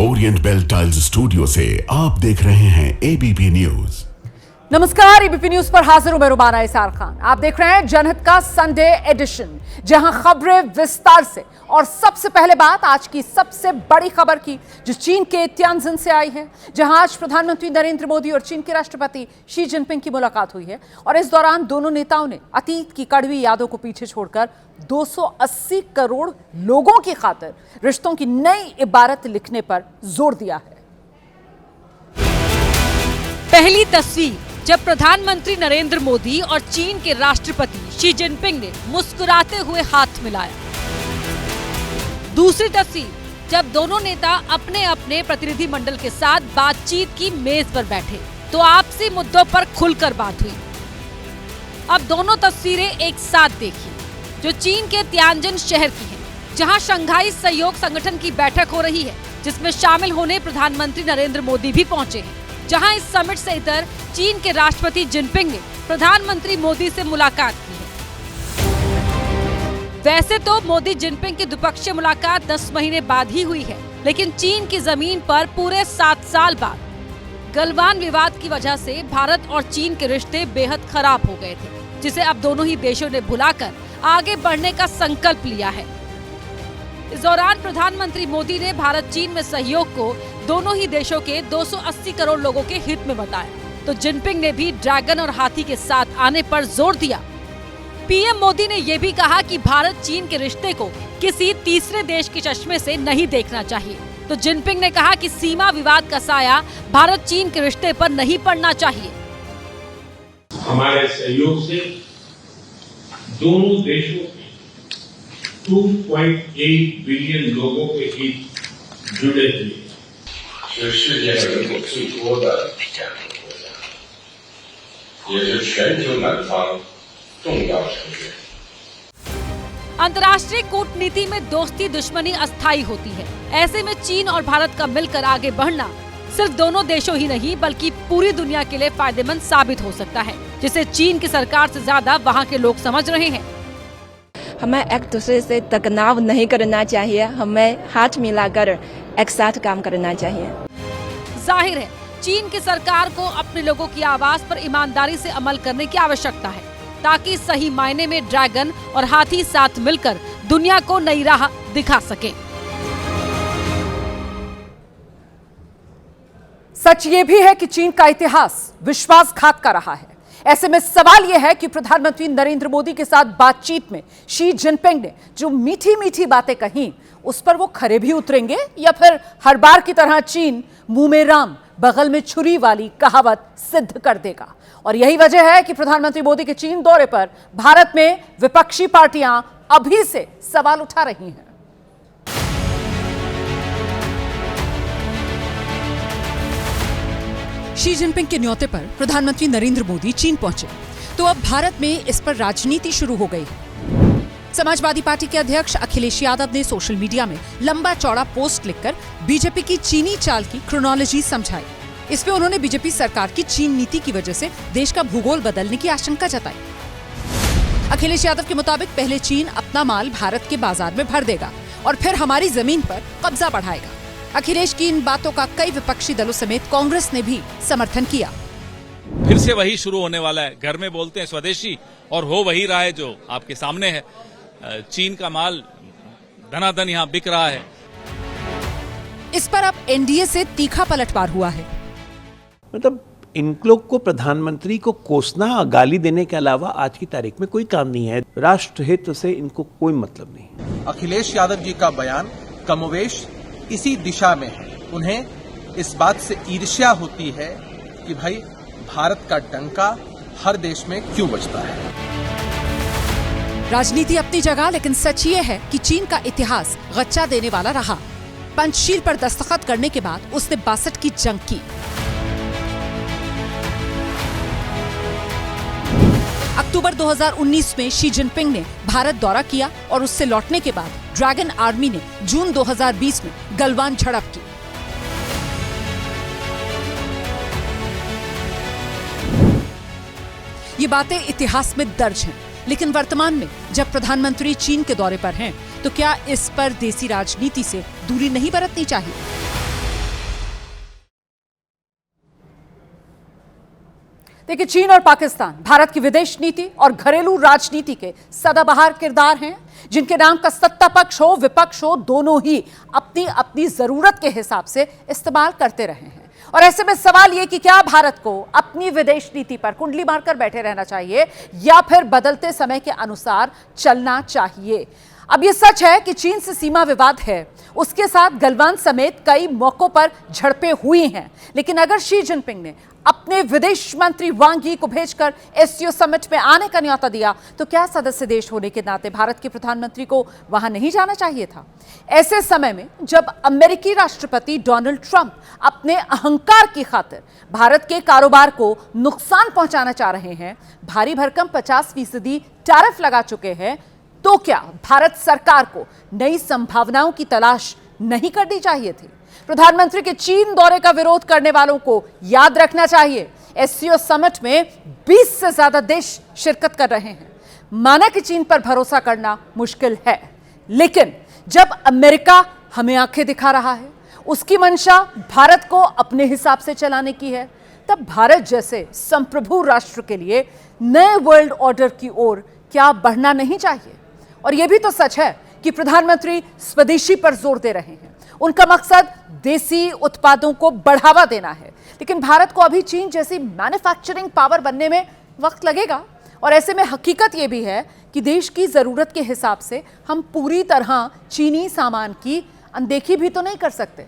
Orient bell tiles studio से आप देख रहे हैं एबीपी न्यूज। नमस्कार, एबीपी न्यूज पर हाजिर हूं मैं रुबाना इसार खान। आप देख रहे हैं जनहित का संडे एडिशन, जहां खबरें विस्तार से। और सबसे पहले बात आज की सबसे बड़ी खबर की, जो चीन के तियानजिन से आई है, जहां आज प्रधानमंत्री नरेंद्र मोदी और चीन के राष्ट्रपति शी जिनपिंग की मुलाकात हुई है। और इस दौरान दोनों नेताओं ने अतीत की कड़वी यादों को पीछे छोड़कर 280 करोड़ लोगों की खातिर रिश्तों की नई इबारत लिखने पर जोर दिया है। पहली तस्वीर जब प्रधानमंत्री नरेंद्र मोदी और चीन के राष्ट्रपति शी जिनपिंग ने मुस्कुराते हुए हाथ मिलाया। दूसरी तस्वीर जब दोनों नेता अपने अपने प्रतिनिधि मंडल के साथ बातचीत की मेज पर बैठे तो आपसी मुद्दों पर खुलकर बात हुई। अब दोनों तस्वीरें एक साथ देखिए, जो चीन के तियानजिन शहर की है, जहां शंघाई सहयोग संगठन की बैठक हो रही है, जिसमें शामिल होने प्रधानमंत्री नरेंद्र मोदी भी पहुंचे हैं। जहां इस समिट से इधर चीन के राष्ट्रपति जिनपिंग ने प्रधानमंत्री मोदी से मुलाकात की है। वैसे तो मोदी जिनपिंग की द्विपक्षीय मुलाकात 10 महीने बाद ही हुई है, लेकिन चीन की जमीन पर पूरे 7 साल बाद गलवान विवाद की वजह से भारत और चीन के रिश्ते बेहद खराब हो गए थे, जिसे अब दोनों ही देशों ने भुलाकर आगे बढ़ने का संकल्प लिया है। इस दौरान प्रधानमंत्री मोदी ने भारत चीन में सहयोग को दोनों ही देशों के 280 करोड़ लोगों के हित में बताया, तो जिनपिंग ने भी ड्रैगन और हाथी के साथ आने पर जोर दिया। पीएम मोदी ने ये भी कहा कि भारत चीन के रिश्ते को किसी तीसरे देश के चश्मे से नहीं देखना चाहिए, तो जिनपिंग ने कहा कि सीमा विवाद का साया भारत चीन के रिश्ते पर नहीं पड़ना चाहिए। हमारे सहयोग से दोनों देशों के 2.8 बिलियन लोगों के हित जुड़े हुए हैं। 是世界上人口最多的这样一个国家，也是全球南方重要成员。 अंतर्राष्ट्रीय कूटनीति में दोस्ती दुश्मनी अस्थायी होती है। ऐसे में चीन और भारत का मिलकर आगे बढ़ना सिर्फ दोनों देशों ही नहीं बल्कि पूरी दुनिया के लिए फायदेमंद साबित हो सकता है, जिसे चीन की सरकार से ज्यादा वहाँ के लोग समझ रहे हैं। हमें एक दूसरे से तनाव नहीं करना चाहिए, हमें हाथ मिलाकर एक साथ काम करना चाहिए। जाहिर है चीन की सरकार को अपने लोगों की आवाज पर ईमानदारी से अमल करने की आवश्यकता है, ताकि सही मायने में ड्रैगन और हाथी साथ मिलकर दुनिया को नई राह दिखा सके। सच ये भी है कि चीन का इतिहास विश्वासघात का रहा है। ऐसे में सवाल यह है कि प्रधानमंत्री नरेंद्र मोदी के साथ बातचीत में शी जिनपिंग ने जो मीठी मीठी बातें कही, उस पर वो खरे भी उतरेंगे या फिर हर बार की तरह चीन मुंह में राम बगल में छुरी वाली कहावत सिद्ध कर देगा। और यही वजह है कि प्रधानमंत्री मोदी के चीन दौरे पर भारत में विपक्षी पार्टियां अभी से सवाल उठा रही हैं। शी जिनपिंग के न्योते पर प्रधानमंत्री नरेंद्र मोदी चीन पहुंचे, तो अब भारत में इस पर राजनीति शुरू हो गई है। समाजवादी पार्टी के अध्यक्ष अखिलेश यादव ने सोशल मीडिया में लंबा चौड़ा पोस्ट लिखकर बीजेपी की चीनी चाल की क्रोनोलॉजी समझाई। इसमें उन्होंने बीजेपी सरकार की चीन नीति की वजह से देश का भूगोल बदलने की आशंका जताई। अखिलेश यादव के मुताबिक पहले चीन अपना माल भारत के बाजार में भर देगा और फिर हमारी जमीन पर कब्जा बढ़ाएगा। अखिलेश की इन बातों का कई विपक्षी दलों समेत कांग्रेस ने भी समर्थन किया। फिर से वही शुरू होने वाला है। घर में बोलते हैं स्वदेशी और हो वही रहा है जो आपके सामने है। चीन का माल धनाधन यहाँ बिक रहा है। इस पर अब एनडीए से तीखा पलटवार हुआ है। मतलब इन लोग को प्रधानमंत्री को कोसना, गाली देने के अलावा आज की तारीख में कोई काम नहीं है। राष्ट्र हित से इनको कोई मतलब नहीं। अखिलेश यादव जी का बयान कमोवेश इसी दिशा में है। उन्हें इस बात से ईर्ष्या होती है कि भाई भारत का डंका हर देश में क्यों बजता है। राजनीति अपनी जगह, लेकिन सच ये है कि चीन का इतिहास गच्चा देने वाला रहा। पंचशील पर दस्तखत करने के बाद उसने 62 की जंग की। अक्टूबर 2019 में शी जिनपिंग ने भारत दौरा किया और उससे लौटने के बाद ड्रैगन आर्मी ने जून 2020 में गलवान झड़प की। ये बातें इतिहास में दर्ज हैं, लेकिन वर्तमान में जब प्रधानमंत्री चीन के दौरे पर हैं, तो क्या इस पर देसी राजनीति से दूरी नहीं बरतनी चाहिए? देखिए, चीन और पाकिस्तान भारत की विदेश नीति और घरेलू राजनीति के सदाबहार किरदार हैं, जिनके नाम का सत्ता पक्ष हो विपक्ष हो, दोनों ही अपनी अपनी जरूरत के हिसाब से इस्तेमाल करते रहे हैं। और ऐसे में सवाल यह कि क्या भारत को अपनी विदेश नीति पर कुंडली मारकर बैठे रहना चाहिए या फिर बदलते समय के अनुसार चलना चाहिए। अब यह सच है कि चीन से सीमा विवाद है, उसके साथ गलवान समेत कई मौकों पर झड़पें हुई हैं, लेकिन अगर शी जिनपिंग ने अपने विदेश मंत्री वांग यी को भेजकर एससीओ समिट में आने का न्योता दिया, तो क्या सदस्य देश होने के नाते भारत के प्रधानमंत्री को वहां नहीं जाना चाहिए था? ऐसे समय में जब अमेरिकी राष्ट्रपति डोनाल्ड ट्रंप अपने अहंकार की खातिर भारत के कारोबार को नुकसान पहुंचाना चाह रहे हैं, भारी भरकम 50% टैरिफ लगा चुके हैं, तो क्या भारत सरकार को नई संभावनाओं की तलाश नहीं करनी चाहिए थी? प्रधानमंत्री के चीन दौरे का विरोध करने वालों को याद रखना चाहिए, एससीओ समिट में 20 से ज्यादा देश शिरकत कर रहे हैं। माना कि चीन पर भरोसा करना मुश्किल है, लेकिन जब अमेरिका हमें आंखें दिखा रहा है, उसकी मंशा भारत को अपने हिसाब से चलाने की है, तब भारत जैसे संप्रभु राष्ट्र के लिए नए वर्ल्ड ऑर्डर की ओर क्या बढ़ना नहीं चाहिए? और यह भी तो सच है कि प्रधानमंत्री स्वदेशी पर जोर दे रहे हैं, उनका मकसद देसी उत्पादों को बढ़ावा देना है, लेकिन भारत को अभी चीन जैसी मैन्युफैक्चरिंग पावर बनने में वक्त लगेगा। और ऐसे में हकीकत यह भी है कि देश की जरूरत के हिसाब से हम पूरी तरह चीनी सामान की अनदेखी भी तो नहीं कर सकते।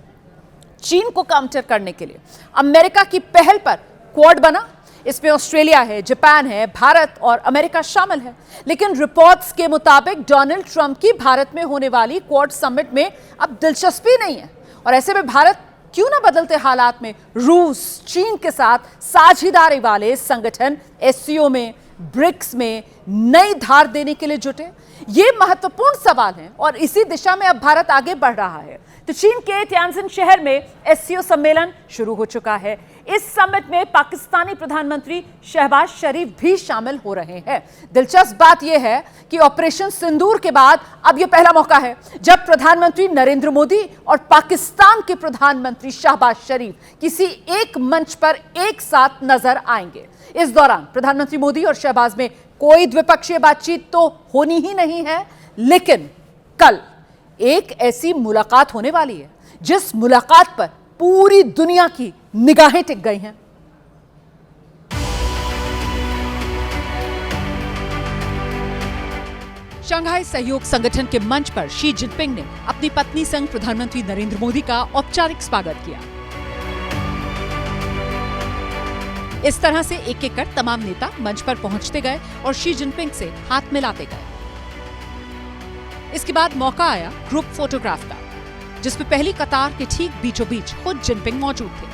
चीन को काउंटर करने के लिए अमेरिका की पहल पर क्वाड बना, इसमें ऑस्ट्रेलिया है, जापान है, भारत और अमेरिका शामिल है, लेकिन रिपोर्ट्स के मुताबिक डोनाल्ड ट्रंप की भारत में होने वाली क्वाड समिट में अब दिलचस्पी नहीं है। और ऐसे में भारत क्यों ना बदलते हालात में रूस, चीन के साथ साझेदारी वाले संगठन एससीओ में, ब्रिक्स में नई धार देने के लिए जुटे? ये महत्वपूर्ण सवाल है और इसी दिशा में अब भारत आगे बढ़ रहा है। तो चीन के तियानजिन शहर में एससीओ सम्मेलन शुरू हो चुका है। इस समिट में पाकिस्तानी प्रधानमंत्री शहबाज शरीफ भी शामिल हो रहे हैं। दिलचस्प बात यह है कि ऑपरेशन सिंदूर के बाद अब यह पहला मौका है जब प्रधानमंत्री नरेंद्र मोदी और पाकिस्तान के प्रधानमंत्री शहबाज शरीफ किसी एक मंच पर एक साथ नजर आएंगे। इस दौरान प्रधानमंत्री मोदी और शहबाज में कोई द्विपक्षीय बातचीत तो होनी ही नहीं है, लेकिन कल एक ऐसी मुलाकात होने वाली है जिस मुलाकात पर पूरी दुनिया की निगाहें टिक गई हैं। शंघाई सहयोग संगठन के मंच पर शी जिनपिंग ने अपनी पत्नी संग प्रधानमंत्री नरेंद्र मोदी का औपचारिक स्वागत किया। इस तरह से एक एक कर तमाम नेता मंच पर पहुंचते गए और शी जिनपिंग से हाथ मिलाते गए। इसके बाद मौका आया ग्रुप फोटोग्राफ का, जिसमें पहली कतार के ठीक बीचों बीच खुद जिनपिंग मौजूद थे।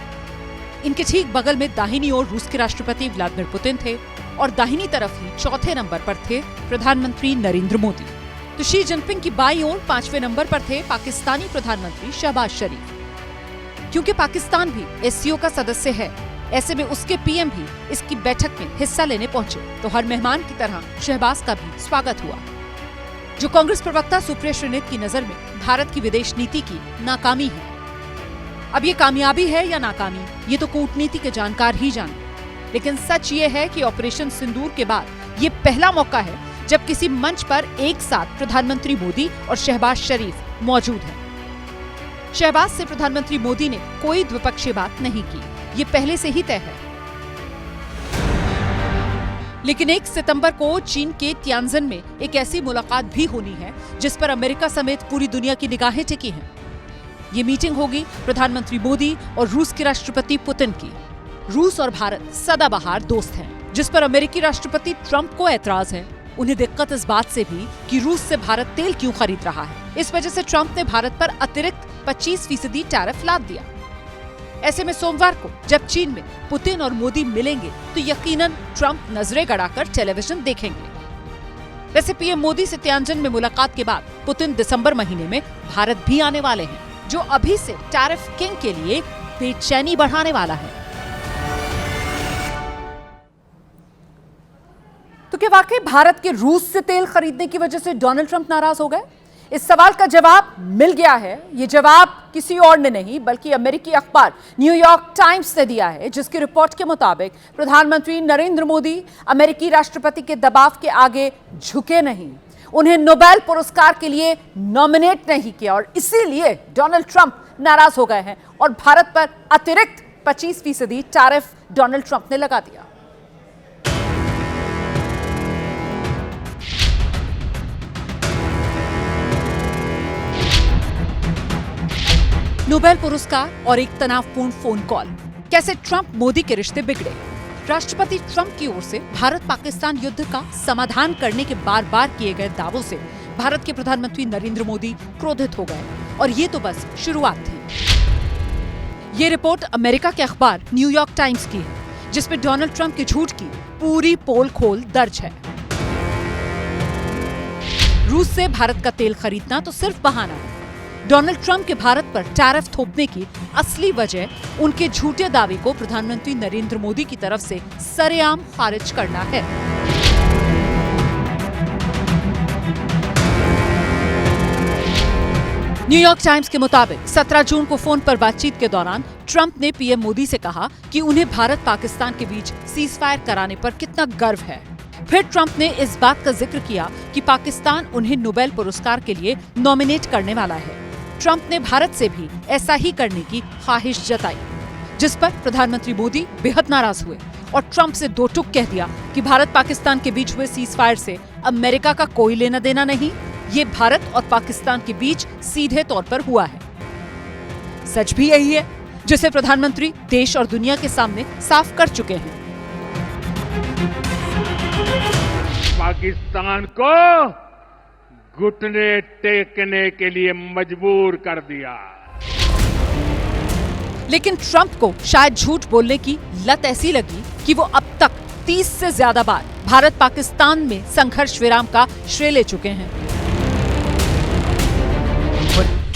इनके ठीक बगल में दाहिनी ओर रूस के राष्ट्रपति व्लादिमीर पुतिन थे और दाहिनी तरफ ही चौथे नंबर पर थे प्रधानमंत्री नरेंद्र मोदी। तो शी जिनपिंग की बाईं ओर 5वें नंबर पर थे पाकिस्तानी प्रधानमंत्री शहबाज शरीफ। क्योंकि पाकिस्तान भी एससीओ का सदस्य है, ऐसे में उसके पीएम भी इसकी बैठक में हिस्सा लेने पहुंचे, तो हर मेहमान की तरह शहबाज का भी स्वागत हुआ। जो कांग्रेस प्रवक्ता सुप्रिया श्रीनेत की नजर में भारत की विदेश नीति की नाकामी है। अब ये कामयाबी है या नाकामी, ये तो कूटनीति के जानकार ही जाने, लेकिन सच ये है कि ऑपरेशन सिंदूर के बाद ये पहला मौका है जब किसी मंच पर एक साथ प्रधानमंत्री मोदी और शहबाज शरीफ मौजूद हैं। शहबाज से प्रधानमंत्री मोदी ने कोई द्विपक्षीय बात नहीं की, ये पहले से ही तय है। लेकिन 1 सितंबर को चीन के तियानजिन में एक ऐसी मुलाकात भी होनी है जिस पर अमेरिका समेत पूरी दुनिया की निगाहें टिकी हैं। ये मीटिंग होगी प्रधानमंत्री मोदी और रूस के राष्ट्रपति पुतिन की। रूस और भारत सदाबहार दोस्त हैं, जिस पर अमेरिकी राष्ट्रपति ट्रंप को ऐतराज है। उन्हें दिक्कत इस बात से भी कि रूस से भारत तेल क्यों खरीद रहा है। इस वजह से ट्रंप ने भारत पर अतिरिक्त 25% टैरिफ लाद दिया। ऐसे में सोमवार को जब चीन में पुतिन और मोदी मिलेंगे तो यकीनन ट्रंप नजरें गड़ाकर टेलीविजन देखेंगे। वैसे पीएम मोदी से तियानजिन में मुलाकात के बाद पुतिन दिसंबर महीने में भारत भी आने वाले हैं, जो अभी से टैरिफ किंग के लिए बेचैनी बढ़ाने वाला है। तो क्या वाकई भारत के रूस से तेल खरीदने की वजह से डोनाल्ड ट्रंप नाराज हो गए? इस सवाल का जवाब मिल गया है। ये जवाब किसी और ने नहीं बल्कि अमेरिकी अखबार न्यूयॉर्क टाइम्स ने दिया है, जिसकी रिपोर्ट के मुताबिक प्रधानमंत्री नरेंद्र मोदी अमेरिकी राष्ट्रपति के दबाव के आगे झुके नहीं, उन्हें नोबेल पुरस्कार के लिए नॉमिनेट नहीं किया और इसीलिए डोनाल्ड ट्रंप नाराज हो गए हैं और भारत पर अतिरिक्त 25% टैरिफ डोनाल्ड ट्रंप ने लगा दिया। नोबेल पुरस्कार और एक तनावपूर्ण फोन कॉल, कैसे ट्रंप मोदी के रिश्ते बिगड़े। राष्ट्रपति ट्रंप की ओर से भारत पाकिस्तान युद्ध का समाधान करने के बार बार किए गए दावों से भारत के प्रधानमंत्री नरेंद्र मोदी क्रोधित हो गए और ये तो बस शुरुआत थी। ये रिपोर्ट अमेरिका के अखबार न्यूयॉर्क टाइम्स की है, जिसमें डोनाल्ड ट्रंप के झूठ की पूरी पोल खोल दर्ज है। रूस से भारत का तेल खरीदना तो सिर्फ बहाना है। डोनाल्ड ट्रंप के भारत पर टैरिफ थोपने की असली वजह उनके झूठे दावे को प्रधानमंत्री नरेंद्र मोदी की तरफ से सरेआम खारिज करना है। न्यूयॉर्क टाइम्स के मुताबिक 17 जून को फोन पर बातचीत के दौरान ट्रंप ने पीएम मोदी से कहा कि उन्हें भारत पाकिस्तान के बीच सीजफायर कराने पर कितना गर्व है। फिर ट्रंप ने इस बात का जिक्र किया कि पाकिस्तान उन्हें नोबेल पुरस्कार के लिए नॉमिनेट करने वाला है। ट्रंप ने भारत से भी ऐसा ही करने की ख्वाहिश जताई, जिस पर प्रधानमंत्री मोदी बेहद नाराज हुए और ट्रंप से दो टूक कह दिया कि भारत पाकिस्तान के बीच हुए सीजफायर से अमेरिका का कोई लेना देना नहीं, ये भारत और पाकिस्तान के बीच सीधे तौर पर हुआ है। सच भी यही है, जिसे प्रधानमंत्री देश और दुनिया के सामने साफ कर चुके हैं। पाकिस्तान को घुटने टेकने के लिए मजबूर कर दिया। लेकिन ट्रंप को शायद झूठ बोलने की लत ऐसी लगी कि वो अब तक 30 से ज्यादा बार भारत पाकिस्तान में संघर्ष विराम का श्रेय ले चुके हैं।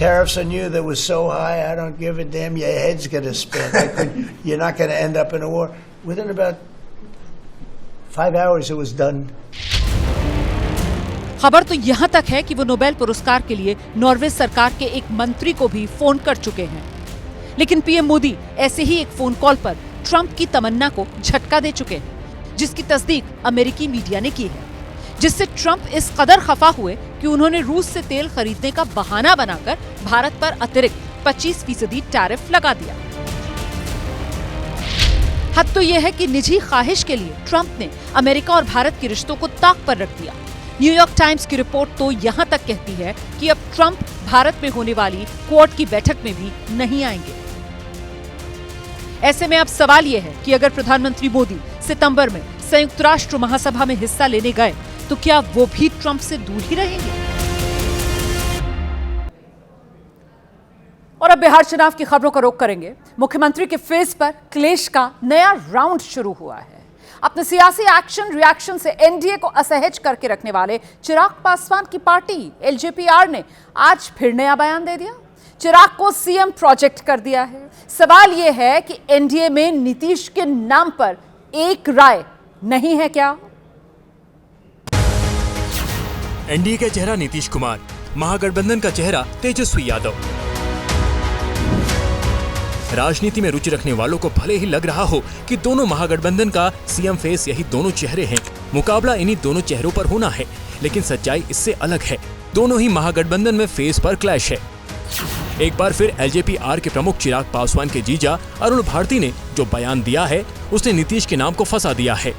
Tariffs on you that was so high, I don't give a damn. Your head's gonna spin. You're not gonna end up in a war. Within about 5 hours, it was done. खबर तो यहाँ तक है कि वो नोबेल पुरस्कार के लिए नॉर्वे सरकार के एक मंत्री को भी फोन कर चुके हैं। लेकिन पीएम मोदी ऐसे ही एक फोन कॉल पर ट्रंप की तमन्ना को झटका दे चुके हैं, जिसकी तस्दीक अमेरिकी मीडिया ने की है, जिससे ट्रंप इस कदर खफा हुए कि उन्होंने रूस से तेल खरीदने का बहाना बनाकर भारत पर अतिरिक्त 25% टैरिफ लगा दिया। हद तो यह है कि निजी ख्वाहिश के लिए ट्रंप ने अमेरिका और भारत के रिश्तों को ताक पर रख दिया। न्यूयॉर्क टाइम्स की रिपोर्ट तो यहाँ तक कहती है कि अब ट्रंप भारत में होने वाली क्वाड की बैठक में भी नहीं आएंगे। ऐसे में अब सवाल यह है कि अगर प्रधानमंत्री मोदी सितंबर में संयुक्त राष्ट्र महासभा में हिस्सा लेने गए तो क्या वो भी ट्रंप से दूर ही रहेंगे? और अब बिहार चुनाव की खबरों का रुख करेंगे। मुख्यमंत्री के फेस पर क्लेश का नया राउंड शुरू हुआ है। अपने सियासी एक्शन रिएक्शन से एनडीए को असहज करके रखने वाले चिराग पासवान की पार्टी एलजेपीआर ने आज फिर नया बयान दे दिया। चिराग को सीएम प्रोजेक्ट कर दिया है। सवाल यह है कि एनडीए में नीतीश के नाम पर एक राय नहीं है क्या? एनडीए का चेहरा नीतीश कुमार, महागठबंधन का चेहरा तेजस्वी यादव। राजनीति में रुचि रखने वालों को भले ही लग रहा हो कि दोनों महागठबंधन का सीएम फेस यही दोनों चेहरे हैं, मुकाबला इन्हीं दोनों चेहरों पर होना है, लेकिन सच्चाई इससे अलग है। दोनों ही महागठबंधन में फेस पर क्लैश है। एक बार फिर एलजेपीआर के प्रमुख चिराग पासवान के जीजा अरुण भारती ने जो बयान दिया है, उसने नीतीश के नाम को फंसा दिया है।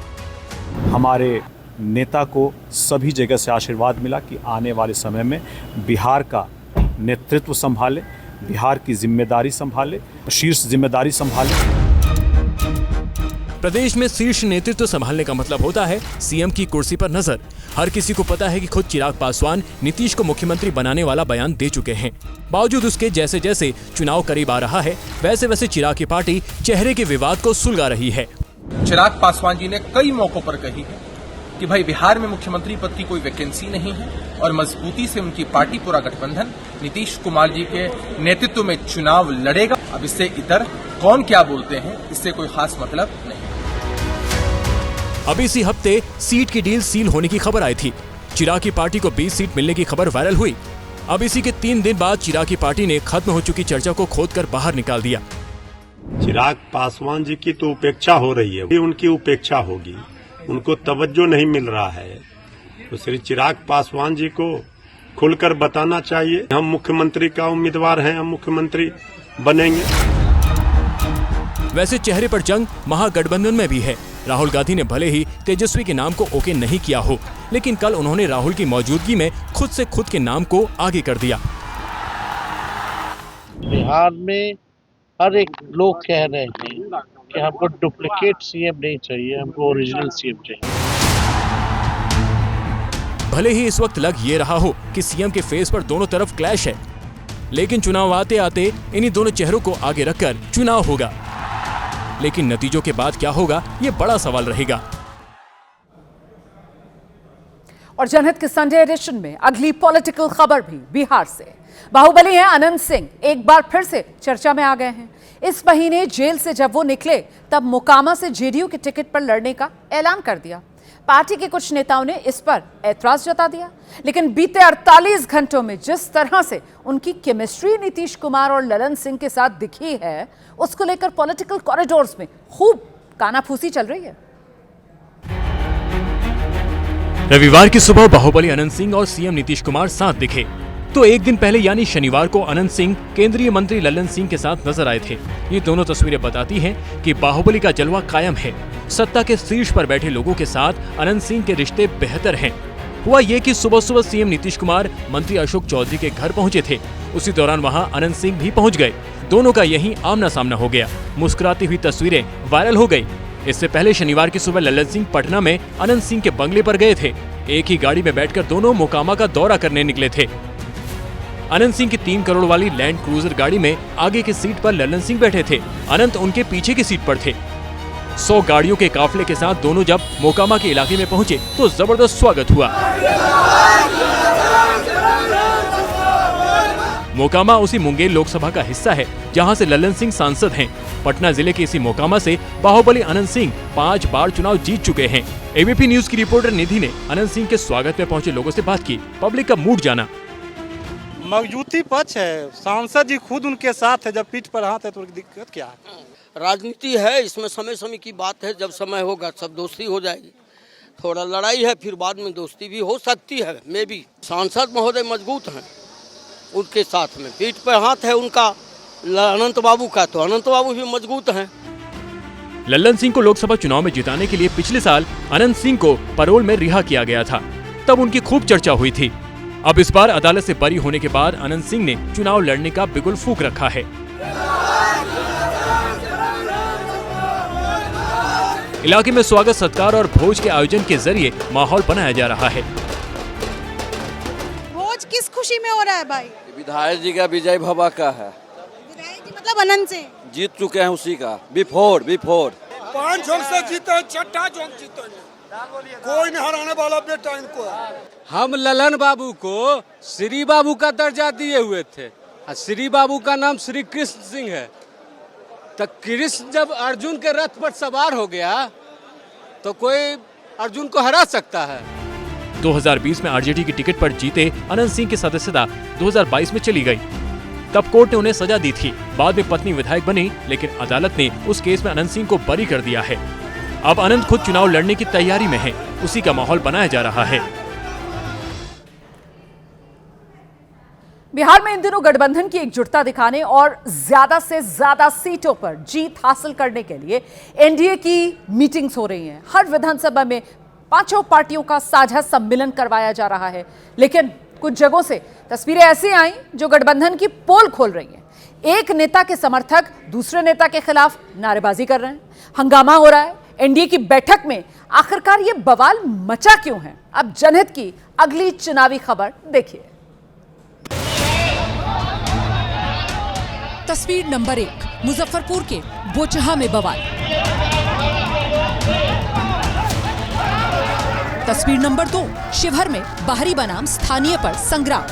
हमारे नेता को सभी जगह से आशीर्वाद मिला कि आने वाले समय में बिहार का नेतृत्व संभाले, बिहार की जिम्मेदारी संभाले, शीर्ष जिम्मेदारी संभाले। प्रदेश में शीर्ष नेतृत्व संभालने का मतलब होता है सीएम की कुर्सी पर नजर। हर किसी को पता है कि खुद चिराग पासवान नीतीश को मुख्यमंत्री बनाने वाला बयान दे चुके हैं। बावजूद उसके जैसे जैसे चुनाव करीब आ रहा है, वैसे वैसे चिराग की पार्टी चेहरे के विवाद को सुलगा रही है। चिराग पासवान जी ने कई मौकों पर कही है कि भाई बिहार में मुख्यमंत्री पद की कोई वैकेंसी नहीं है और मजबूती से उनकी पार्टी पूरा गठबंधन नीतीश कुमार जी के नेतृत्व में चुनाव लड़ेगा। अब इससे इतर कौन क्या बोलते हैं, इससे कोई खास मतलब नहीं। अब इसी हफ्ते सीट की डील सील होने की खबर आई थी। चिराग की पार्टी को 20 सीट मिलने की खबर वायरल हुई। अब इसी के 3 दिन बाद चिराग की पार्टी ने खत्म हो चुकी चर्चा को खोदकर बाहर निकाल दिया। चिराग पासवान जी की तो उपेक्षा हो रही है, ये उनकी उपेक्षा होगी, उनको तवज्जो नहीं मिल रहा है। तो श्री चिराग पासवान जी को खुलकर बताना चाहिए, हम मुख्यमंत्री का उम्मीदवार हैं, हम मुख्यमंत्री बनेंगे। वैसे चेहरे पर जंग महागठबंधन में भी है। राहुल गांधी ने भले ही तेजस्वी के नाम को ओके नहीं किया हो, लेकिन कल उन्होंने राहुल की मौजूदगी में खुद से खुद के नाम को आगे कर दिया। बिहार में हर एक लोग कह रहे हैं कि हमको डुप्लीकेट सीएम नहीं चाहिए, हमको ओरिजिनल सीएम चाहिए। भले ही इस वक्त लग ये रहा हो कि सीएम के फेस पर दोनों तरफ क्लैश है, लेकिन चुनाव आते आते इन्हीं दोनों चेहरों को आगे रखकर चुनाव होगा। लेकिन नतीजों के बाद क्या होगा, ये बड़ा सवाल रहेगा। और जनहित के संडे एडिशन में अगली पॉलिटिकल खबर भी बिहार से। बाहुबली हैं अनंत सिंह एक बार फिर से चर्चा में आ गए हैं। इस महीने जेल से जब वो निकले तब मोकामा से जेडीयू के टिकट पर लड़ने का ऐलान कर दिया। पार्टी के कुछ नेताओं ने इस पर ऐतराज जता दिया, लेकिन बीते 48 घंटों में जिस तरह से उनकी केमिस्ट्री नीतीश कुमार और ललन सिंह के साथ दिखी है, उसको लेकर पॉलिटिकल कॉरिडोर्स में खूब कानाफूसी चल रही है। रविवार की सुबह बाहुबली अनंत सिंह और सीएम नीतीश कुमार साथ दिखे, तो एक दिन पहले यानी शनिवार को अनंत सिंह केंद्रीय मंत्री ललन सिंह के साथ नजर आए थे। ये दोनों तस्वीरें बताती हैं कि बाहुबली का जलवा कायम है। सत्ता के शीर्ष पर बैठे लोगों के साथ अनंत सिंह के रिश्ते बेहतर हैं। हुआ ये कि सुबह सुबह सीएम नीतीश कुमार मंत्री अशोक चौधरी के घर पहुंचे थे। उसी दौरान वहां अनंत सिंह भी पहुंच गए। दोनों का यहीं आमना सामना हो गया। मुस्कुराती हुई तस्वीरें वायरल हो गई। इससे पहले शनिवार की सुबह ललन सिंह पटना में अनंत सिंह के बंगले पर गए थे। एक ही गाड़ी में बैठकर दोनों मोकामा का दौरा करने निकले थे। अनंत सिंह की 3 करोड़ वाली लैंड क्रूजर गाड़ी में आगे की सीट पर ललन सिंह बैठे थे। अनंत उनके पीछे की सीट पर थे। 100 गाड़ियों के काफिले के साथ दोनों जब मोकामा के इलाके में पहुंचे तो जबरदस्त स्वागत हुआ। मोकामा उसी मुंगेर लोकसभा का हिस्सा है जहां से ललन सिंह सांसद हैं। पटना जिले के इसी मोकामा से बाहुबली अनंत सिंह 5 बार चुनाव जीत चुके हैं। एबीपी न्यूज की रिपोर्टर निधि ने अनंत सिंह के स्वागत में पहुंचे लोगों से बात की, पब्लिक का मूड जाना। मौजूदगी पक्ष है, सांसद जी खुद उनके साथ है, जब पीठ पर हाथ है तो दिक्कत क्या है? राजनीति है, इसमें समय समय की बात है, जब समय होगा सब दोस्ती हो जाएगी। थोड़ा लड़ाई है, फिर बाद में दोस्ती भी हो सकती है। मे भी सांसद महोदय मजबूत हैं, उनके साथ में पीठ पर हाथ है उनका अनंत बाबू का, तो अनंत बाबू भी मजबूत हैं। ललन सिंह को लोकसभा चुनाव में जिताने के लिए पिछले साल अनंत सिंह को पैरोल में रिहा किया गया था, तब उनकी खूब चर्चा हुई थी। अब इस बार अदालत से बरी होने के बाद अनंत सिंह ने चुनाव लड़ने का बिगुल फूंक रखा है। इलाके में स्वागत सत्कार और भोज के आयोजन के जरिए माहौल बनाया जा रहा है। भोज किस खुशी में हो रहा है भाई? विधायक जी का विजय भवा का है। विधायक जी मतलब अनंत सिंह जीत चुके हैं, उसी का बिफोर 5 जोंक से जीते, 6 जोंक जीते, कोई नहीं हराने वाला बेटा इनको। हम ललन बाबू को श्री बाबू का दर्जा दिए हुए थे। श्री बाबू का नाम श्री कृष्ण सिंह है। तो कृष्ण जब अर्जुन के रथ पर सवार हो गया तो कोई अर्जुन को हरा सकता है। 2020 में आरजेडी की टिकट पर जीते अनंत सिंह की सदस्यता 2022 में चली गई। तब कोर्ट ने उन्हें सजा दी थी। बाद में पत्नी विधायक बनी, लेकिन अदालत ने उस केस में अनंत सिंह को बरी कर दिया है। अब अनंत खुद चुनाव लड़ने की तैयारी में है, उसी का माहौल बनाया जा रहा है। बिहार में इन दिनों गठबंधन की एकजुटता दिखाने और ज्यादा से ज्यादा सीटों पर जीत हासिल करने के लिए एनडीए की मीटिंग्स हो रही हैं। हर विधानसभा में 5 पार्टियों का साझा सम्मेलन करवाया जा रहा है, लेकिन कुछ जगहों से तस्वीरें ऐसी आई जो गठबंधन की पोल खोल रही हैं। एक नेता के समर्थक दूसरे नेता के खिलाफ नारेबाजी कर रहे हैं, हंगामा हो रहा है। एनडीए की बैठक में आखिरकार ये बवाल मचा क्यों है? अब जनहित की अगली चुनावी खबर देखिए। तस्वीर नंबर 1, मुजफ्फरपुर के बोचहा में बवाल। तस्वीर नंबर 2, शिवहर में बाहरी बनाम स्थानीय पर संग्राम।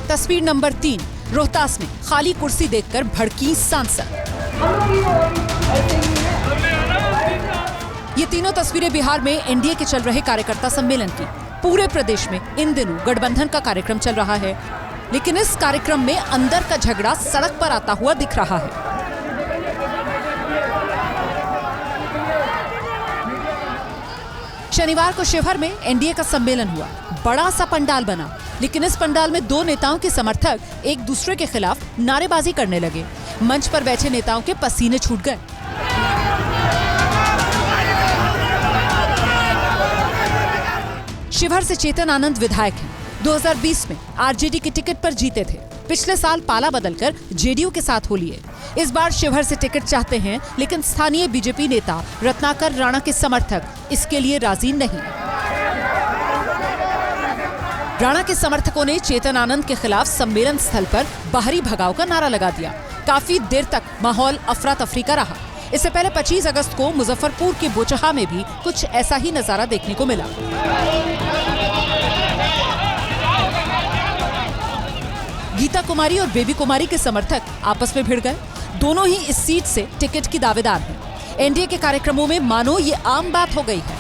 तस्वीर नंबर 3, रोहतास में खाली कुर्सी देखकर भड़की सांसद। ये तीनों तस्वीरें बिहार में एनडीए के चल रहे कार्यकर्ता सम्मेलन की। पूरे प्रदेश में इन दिनों गठबंधन का कार्यक्रम चल रहा है, लेकिन इस कार्यक्रम में अंदर का झगड़ा सड़क पर आता हुआ दिख रहा है। शनिवार को शिवहर में एनडीए का सम्मेलन हुआ। बड़ा सा पंडाल बना, लेकिन इस पंडाल में दो नेताओं के समर्थक एक दूसरे के खिलाफ नारेबाजी करने लगे। मंच पर बैठे नेताओं के पसीने छूट गए। शिवहर से चेतन आनंद विधायक हैं। 2020 में आरजेडी के टिकट पर जीते थे। पिछले साल पाला बदलकर जेडीयू के साथ हो लिए। इस बार शिवहर से टिकट चाहते हैं, लेकिन स्थानीय बीजेपी नेता रत्नाकर राणा के समर्थक इसके लिए राजी नहीं। राणा के समर्थकों ने चेतन आनंद के खिलाफ सम्मेलन स्थल पर बाहरी भगाव का नारा लगा दिया। काफी देर तक माहौल अफरा तफरी का रहा। इससे पहले 25 अगस्त को मुजफ्फरपुर के बोचहा में भी कुछ ऐसा ही नजारा देखने को मिला। गीता कुमारी और बेबी कुमारी के समर्थक आपस में भिड़ गए। दोनों ही इस सीट से टिकट की दावेदार हैं। एनडीए के कार्यक्रमों में मानो ये आम बात हो गई है।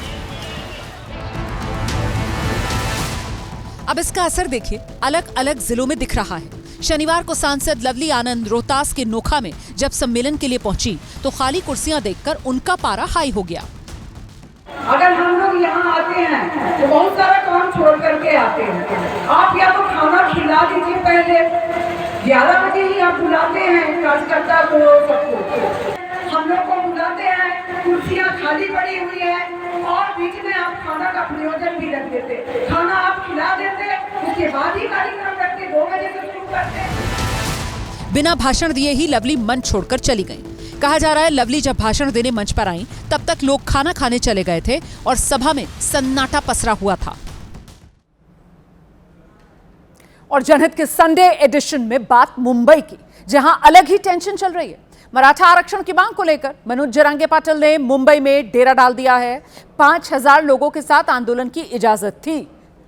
अब इसका असर देखिए, अलग अलग जिलों में दिख रहा है। शनिवार को सांसद लवली आनंद रोहतास के नोखा में जब सम्मेलन के लिए पहुंची तो खाली कुर्सियां देखकर उनका पारा हाई हो गया। अगर हम लोग यहाँ आते हैं तो बहुत सारा काम छोड़ करके आते हैं। आप या तो खाना खिला दीजिए, पहले 11 बजे ही आप बुलाते हैं कार्यकर्ता को, सबको हम लोग को बुलाते हैं, कुर्सियाँ खाली पड़ी हुई है और बीच में आप खाना का प्रयोजन भी रख देते। खाना आप खिला देते, उसके बाद ही कार्यक्रम रखते, 2 बजे से शुरू करते। बिना भाषण दिए ही लवली मंच छोड़कर चली गई। कहा जा रहा है लवली जब भाषण देने मंच पर आई तब तक लोग खाना खाने चले गए थे और सभा में सन्नाटा पसरा हुआ था। और जनहित के संडे एडिशन में बात मुंबई की, जहां अलग ही टेंशन चल रही है। मराठा आरक्षण की मांग को लेकर मनोज जरांगे पाटिल ने मुंबई में डेरा डाल दिया है। 5000 लोगों के साथ आंदोलन की इजाजत थी,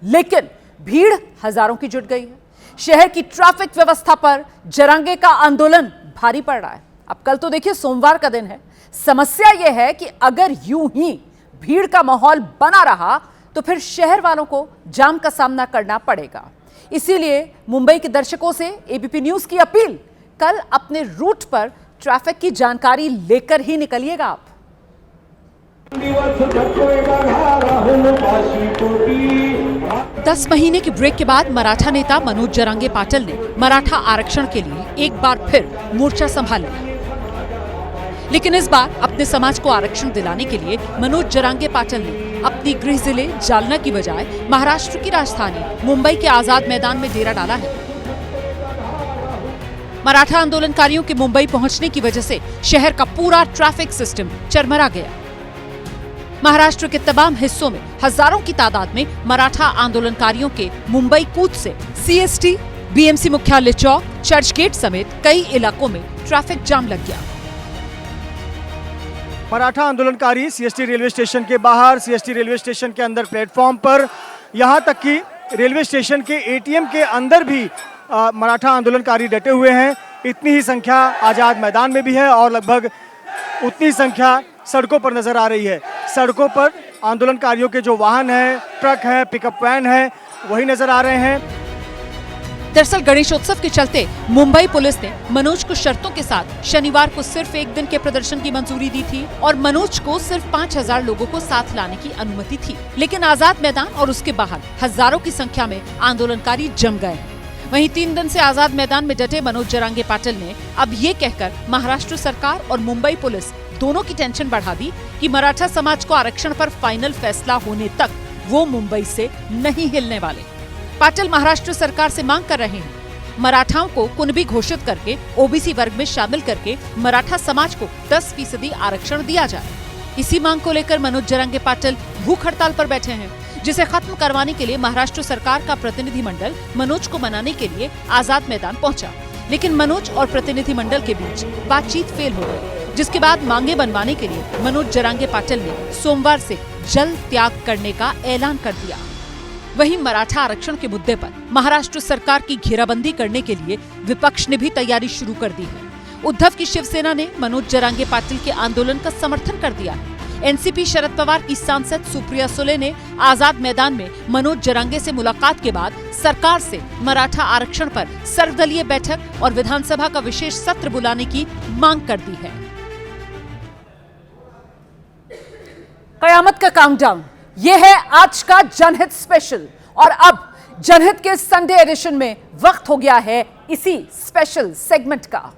लेकिन भीड़ हजारों की जुट गई है। शहर की ट्रैफिक व्यवस्था पर जरांगे का आंदोलन भारी पड़ रहा है। अब कल तो देखिए सोमवार का दिन है। समस्या यह है कि अगर यूं ही भीड़ का माहौल बना रहा तो फिर शहर वालों को जाम का सामना करना पड़ेगा। इसीलिए मुंबई के दर्शकों से एबीपी न्यूज की अपील, कल अपने रूट पर ट्रैफिक की जानकारी लेकर ही निकलिएगा आप। 10 महीने की ब्रेक के बाद मराठा नेता मनोज जरांगे पाटिल ने मराठा आरक्षण के लिए एक बार फिर मोर्चा संभाल लिया। लेकिन इस बार अपने समाज को आरक्षण दिलाने के लिए मनोज जरांगे पाटिल ने अपनी गृह जिले जालना की बजाय महाराष्ट्र की राजधानी मुंबई के आजाद मैदान में डेरा डाला है। मराठा आंदोलनकारियों के मुंबई पहुंचने की वजह से शहर का पूरा ट्रैफिक सिस्टम चरमरा गया। महाराष्ट्र के तमाम हिस्सों में हजारों की तादाद में मराठा आंदोलनकारियों के मुंबई कूच से सीएसटी, बीएमसी मुख्यालय चौक, चर्च गेट समेत कई इलाकों में ट्रैफिक जाम लग गया। मराठा आंदोलनकारी सीएसटी रेलवे स्टेशन के बाहर, सीएसटी रेलवे स्टेशन के अंदर प्लेटफॉर्म पर, यहाँ तक कि रेलवे स्टेशन के एटीएम के अंदर भी मराठा आंदोलनकारी डटे हुए हैं। इतनी ही संख्या आजाद मैदान में भी है और लगभग उतनी संख्या सड़कों पर नजर आ रही है। सड़कों पर आंदोलनकारियों के जो वाहन हैं, ट्रक हैं, पिकअप वैन हैं, वही नजर आ रहे हैं। दरअसल गणेशोत्सव के चलते मुंबई पुलिस ने मनोज को शर्तों के साथ शनिवार को सिर्फ एक दिन के प्रदर्शन की मंजूरी दी थी और मनोज को सिर्फ 5000 लोगों को साथ लाने की अनुमति थी। लेकिन आजाद मैदान और उसके बाहर हजारों की संख्या में आंदोलनकारी जम गए हैं। वहीं 3 दिन से आजाद मैदान में डटे मनोज जरांगे पाटिल ने अब ये कहकर महाराष्ट्र सरकार और मुंबई पुलिस दोनों की टेंशन बढ़ा दी कि मराठा समाज को आरक्षण पर फाइनल फैसला होने तक वो मुंबई से नहीं हिलने वाले। पाटिल महाराष्ट्र सरकार से मांग कर रहे हैं मराठाओं को कुणबी घोषित करके ओबीसी वर्ग में शामिल करके मराठा समाज को 10% आरक्षण दिया जाए। इसी मांग को लेकर मनोज जरांगे पाटिल भूख हड़ताल पर बैठे हैं, जिसे खत्म करवाने के लिए महाराष्ट्र सरकार का प्रतिनिधिमंडल मनोज को मनाने के लिए आजाद मैदान पहुंचा। लेकिन मनोज और प्रतिनिधिमंडल के बीच बातचीत फेल हो गई, जिसके बाद मांगे बनवाने के लिए मनोज जरांगे पाटिल ने सोमवार से जल त्याग करने का ऐलान कर दिया। वहीं मराठा आरक्षण के मुद्दे पर महाराष्ट्र सरकार की घेराबंदी करने के लिए विपक्ष ने भी तैयारी शुरू कर दी है। उद्धव की शिवसेना ने मनोज जरांगे पाटिल के आंदोलन का समर्थन कर दिया है। एनसीपी शरद पवार की सांसद सुप्रिया सुले ने आजाद मैदान में मनोज जरांगे से मुलाकात के बाद सरकार से मराठा आरक्षण पर सर्वदलीय बैठक और विधानसभा का विशेष सत्र बुलाने की मांग कर दी है। कयामत का काउंटडाउन, ये है आज का जनहित स्पेशल और अब जनहित के संडे एडिशन में वक्त हो गया है इसी स्पेशल सेगमेंट का।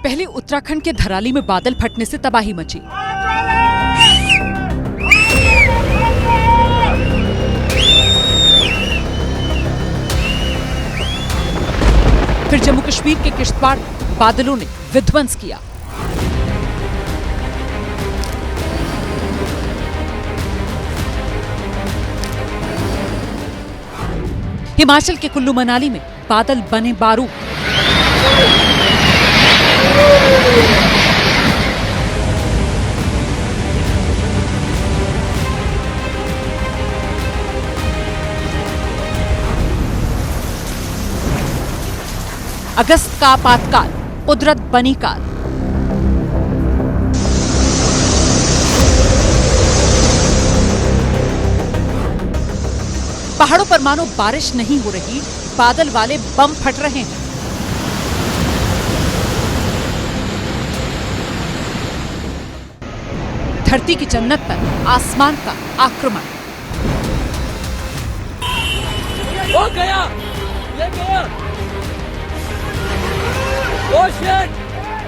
पहले उत्तराखंड के धराली में बादल फटने से तबाही मची। फिर जम्मू कश्मीर के किश्तवाड़ बादलों ने विध्वंस किया। हिमाचल के कुल्लू मनाली में बादल बने बारूद। अगस्त का आपातकाल, कुदरत बनी काल। पहाड़ों पर मानो बारिश नहीं हो रही, बादल वाले बम फट रहे हैं। धरती की जन्नत पर आसमान का आक्रमण। वो गया, ये गया। ओ शिट,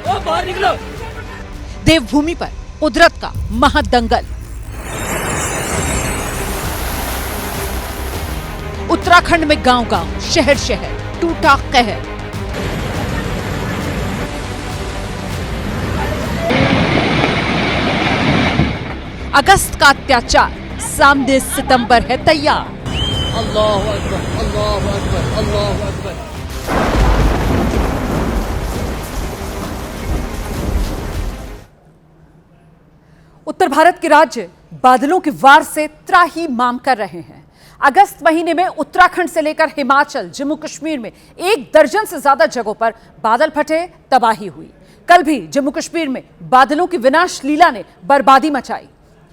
ओ बाहर निकलो। देवभूमि पर कुदरत का महादंगल। उत्तराखंड में गांव-गांव, शहर-शहर टूटा कहर। अगस्त का अत्याचार, सामने सितंबर है तैयार। अल्लाहु अकबर, अल्लाहु अकबर, अल्लाहु अकबर। उत्तर भारत के राज्य बादलों के वार से त्राही माम कर रहे हैं। अगस्त महीने में उत्तराखंड से लेकर हिमाचल, जम्मू कश्मीर में 1 दर्जन से ज्यादा जगहों पर बादल फटे, तबाही हुई। कल भी जम्मू कश्मीर में बादलों की विनाश लीला ने बर्बादी मचाई।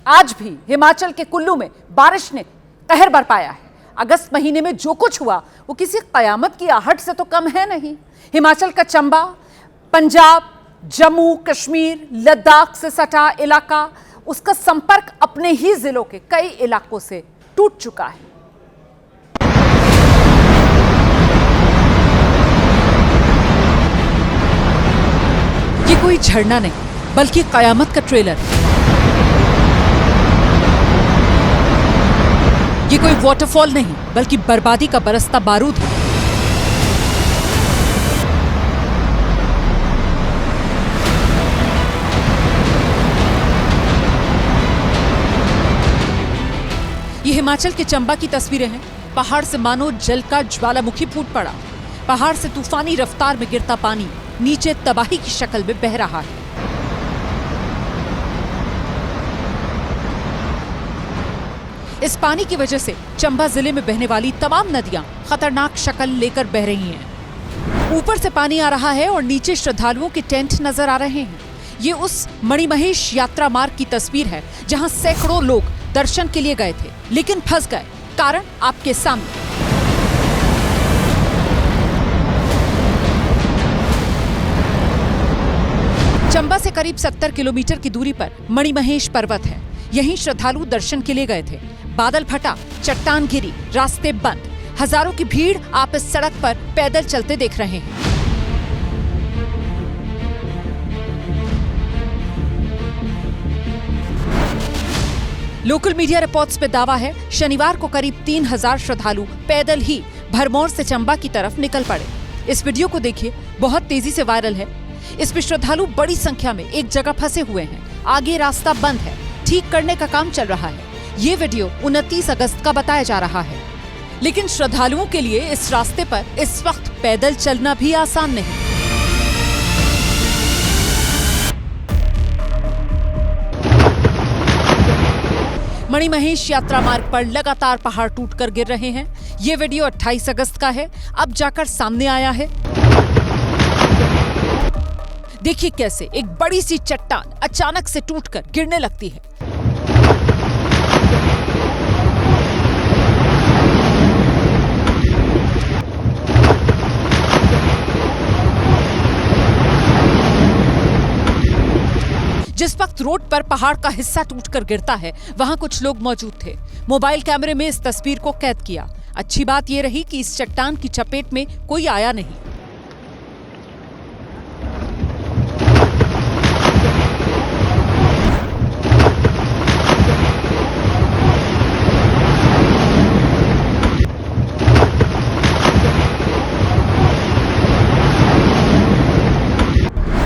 आज भी हिमाचल के कुल्लू में बारिश ने कहर बरपाया है। अगस्त महीने में जो कुछ हुआ वो किसी कयामत की आहट से तो कम है नहीं। हिमाचल का चंबा, पंजाब, जम्मू कश्मीर, लद्दाख से सटा इलाका, उसका संपर्क अपने ही जिलों के कई इलाकों से टूट चुका है। ये कोई झरना नहीं बल्कि कयामत का ट्रेलर है। ये कोई वाटरफॉल नहीं बल्कि बर्बादी का बरसता बारूद है। ये हिमाचल के चंबा की तस्वीरें हैं। पहाड़ से मानो जल का ज्वालामुखी फूट पड़ा। पहाड़ से तूफानी रफ्तार में गिरता पानी नीचे तबाही की शक्ल में बह रहा है। इस पानी की वजह से चंबा जिले में बहने वाली तमाम नदियां खतरनाक शक्ल लेकर बह रही हैं। ऊपर से पानी आ रहा है और नीचे श्रद्धालुओं के टेंट नजर आ रहे हैं। ये उस मणिमहेश यात्रा मार्ग की तस्वीर है जहां सैकड़ों लोग दर्शन के लिए गए थे लेकिन फंस गए। कारण आपके सामने। चंबा से करीब 70 किलोमीटर की दूरी पर मणिमहेश पर्वत है। यहीं श्रद्धालु दर्शन के लिए गए थे। बादल फटा, चट्टान गिरी, रास्ते बंद। हजारों की भीड़ आप इस सड़क पर पैदल चलते देख रहे हैं। लोकल मीडिया रिपोर्ट्स पे दावा है शनिवार को करीब 3000 श्रद्धालु पैदल ही भरमौर से चंबा की तरफ निकल पड़े। इस वीडियो को देखिए, बहुत तेजी से वायरल है। इसमें श्रद्धालु बड़ी संख्या में एक जगह फंसे हुए हैं। आगे रास्ता बंद है, ठीक करने का काम चल रहा है। ये वीडियो 29 अगस्त का बताया जा रहा है। लेकिन श्रद्धालुओं के लिए इस रास्ते पर इस वक्त पैदल चलना भी आसान नहीं। मणिमहेश यात्रा मार्ग पर लगातार पहाड़ टूटकर गिर रहे हैं। ये वीडियो 28 अगस्त का है, अब जाकर सामने आया है। देखिए कैसे एक बड़ी सी चट्टान अचानक से टूटकर गिरने लगती है। जिस वक्त रोड पर पहाड़ का हिस्सा टूटकर गिरता है, वहां कुछ लोग मौजूद थे। मोबाइल कैमरे में इस तस्वीर को कैद किया। अच्छी बात यह रही कि इस चट्टान की चपेट में कोई आया नहीं।